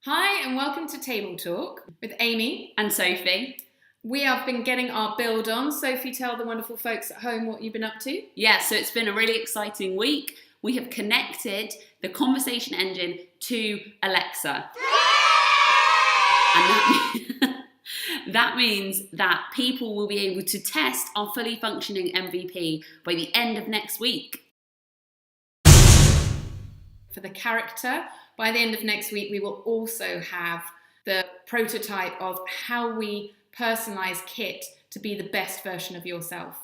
Hi and welcome to Table Talk with Amy and Sophie. We have been getting our build on. Sophie, tell the wonderful folks at home what you've been up to. Yeah, so it's been a really exciting week. We have connected the conversation engine to Alexa. And that means that people will be able to test our fully functioning MVP by the end of next week. For the character, by the end of next week, we will also have the prototype of how we personalise Kit to be the best version of yourself.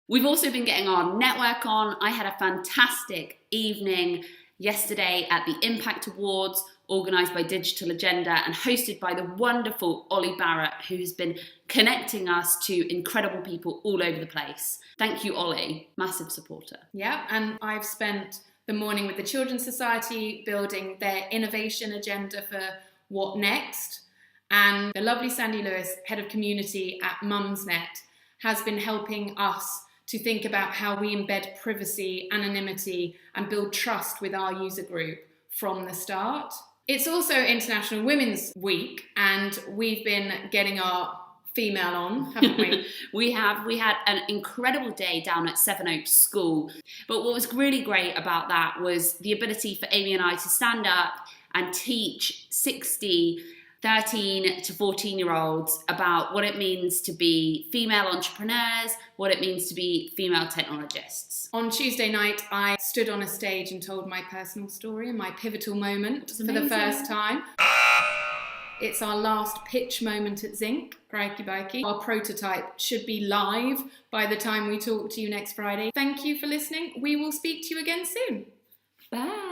We've also been getting our network on. I had a fantastic evening yesterday at the Impact Awards, organised by Digital Agenda and hosted by the wonderful Ollie Barrett, who has been connecting us to incredible people all over the place. Thank you, Ollie. Massive supporter. Yeah, and I've spent the morning with the Children's Society building their innovation agenda for what next. And the lovely Sandy Lewis, head of community at Mumsnet, has been helping us to think about how we embed privacy, anonymity, and build trust with our user group from the start. It's also International Women's Week, and we've been getting our female on, haven't we? We had an incredible day down at Sevenoaks school. But what was really great about that was the ability for Amy and I to stand up and teach 60 13 to 14-year-olds about what it means to be female entrepreneurs, what it means to be female technologists. On Tuesday night, I stood on a stage and told my personal story and my pivotal moment for the first time. It's our last pitch moment at Zinc, crikey bikey. Our prototype should be live by the time we talk to you next Friday. Thank you for listening. We will speak to you again soon. Bye.